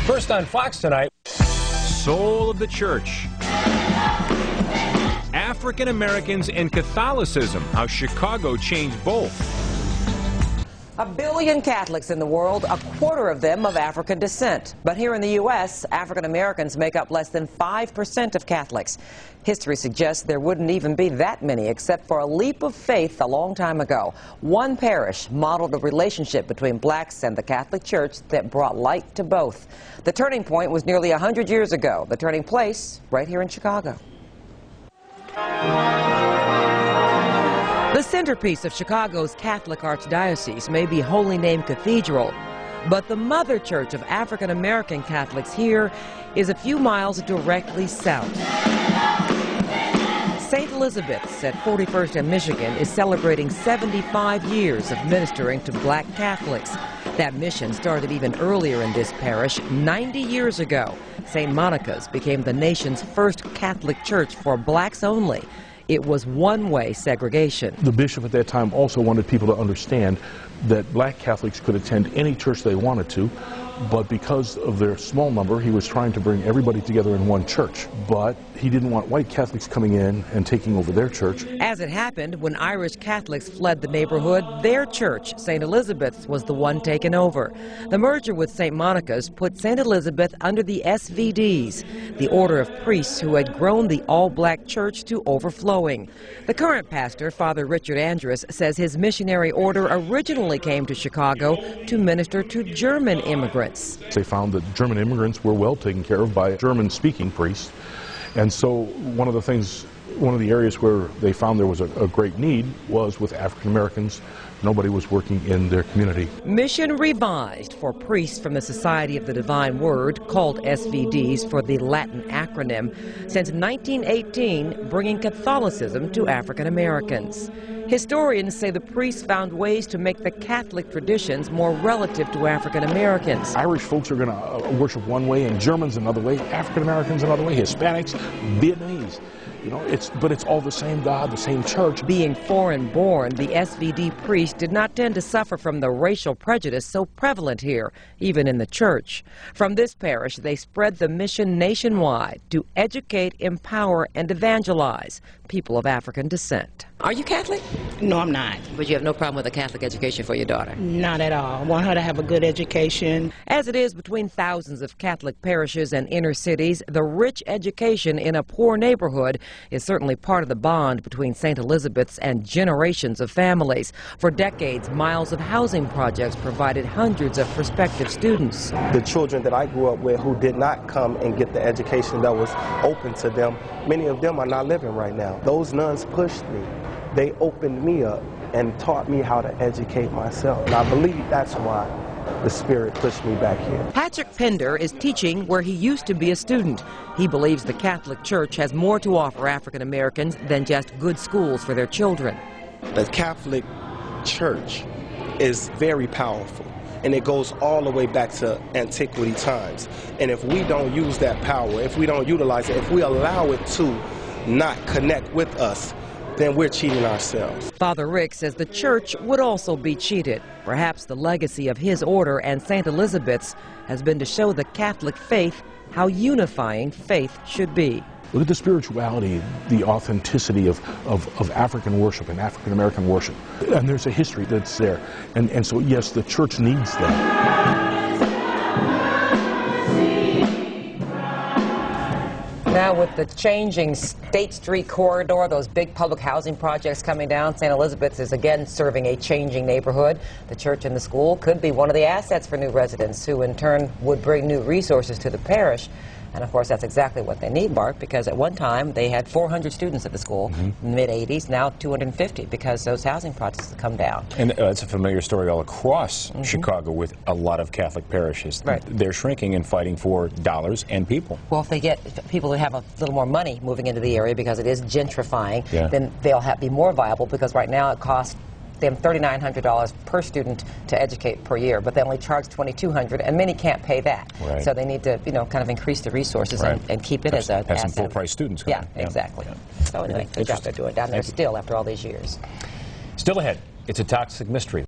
First on Fox tonight, soul of the church. African Americans and Catholicism, how Chicago changed both. 1 billion Catholics in the world, a quarter of them of African descent. But here in the U.S., African Americans make up less than 5% of Catholics. History suggests there wouldn't even be that many, except for a leap of faith a long time ago. One parish modeled a relationship between blacks and the Catholic Church that brought light to both. The turning point was nearly 100 years ago. The turning place, right here in Chicago. The centerpiece of Chicago's Catholic Archdiocese may be Holy Name Cathedral, but the mother church of African American Catholics here is a few miles directly south. St. Elizabeth's at 41st and Michigan is celebrating 75 years of ministering to black Catholics. That mission started even earlier in this parish 90 years ago. St. Monica's became the nation's first Catholic church for blacks only. It was one-way segregation. The bishop at that time also wanted people to understand that black Catholics could attend any church they wanted to, but because of their small number, he was trying to bring everybody together in one church. But he didn't want white Catholics coming in and taking over their church. As it happened, when Irish Catholics fled the neighborhood, their church, St. Elizabeth's, was the one taken over. The merger with St. Monica's put St. Elizabeth under the SVDs, the order of priests who had grown the all-black church to overflowing. The current pastor, Father Richard Andrus, says his missionary order originally came to Chicago to minister to German immigrants. They found that German immigrants were well taken care of by German-speaking priests. And so one of the areas where they found there was a great need was with African Americans. Nobody was working in their community. Mission revised for priests from the Society of the Divine Word, called SVDs for the Latin acronym, since 1918, bringing Catholicism to African Americans. Historians say the priests found ways to make the Catholic traditions more relative to African Americans. Irish folks are going to worship one way, and Germans another way, African Americans another way, Hispanics, Vietnamese. You know, but it's all the same God, the same church. Being foreign-born, the SVD priests did not tend to suffer from the racial prejudice so prevalent here, even in the church. From this parish, they spread the mission nationwide to educate, empower, and evangelize people of African descent. Are you Catholic? No, I'm not. But you have no problem with a Catholic education for your daughter? Not at all. I want her to have a good education. As it is between thousands of Catholic parishes and inner cities, the rich education in a poor neighborhood is certainly part of the bond between St. Elizabeth's and generations of families. For decades, miles of housing projects provided hundreds of prospective students. The children that I grew up with who did not come and get the education that was open to them, many of them are not living right now. Those nuns pushed me. They opened me up and taught me how to educate myself. And I believe that's why the Spirit pushed me back here. Patrick Pender is teaching where he used to be a student. He believes the Catholic Church has more to offer African Americans than just good schools for their children. The Catholic Church is very powerful, and it goes all the way back to antiquity times. And if we don't use that power, if we don't utilize it, if we allow it to not connect with us, then we're cheating ourselves. Father Rick says the church would also be cheated. Perhaps the legacy of his order and St. Elizabeth's has been to show the Catholic faith how unifying faith should be. Look at the spirituality, the authenticity of African worship and African American worship. And there's a history that's there. And so, yes, the church needs that. Now with the changing State Street corridor, those big public housing projects coming down, St. Elizabeth's is again serving a changing neighborhood. The church and the school could be one of the assets for new residents who in turn would bring new resources to the parish. And of course, that's exactly what they need, Mark, because at one time they had 400 students at the school in the mid-'80s, now 250 because those housing projects have come down. And it's a familiar story all across Chicago with a lot of Catholic parishes. Right. They're shrinking and fighting for dollars and people. Well, if they get people who have a little more money moving into the area because it is gentrifying, then they'll be more viable because right now it costs them $3,900 per student to educate per year, but they only charge $2,200, and many can't pay that. Right. So they need to, kind of increase the resources and keep it as a have some full-price students coming. Yeah, exactly. So anyway, good job they're doing down there still after all these years. Still ahead, it's a toxic mystery.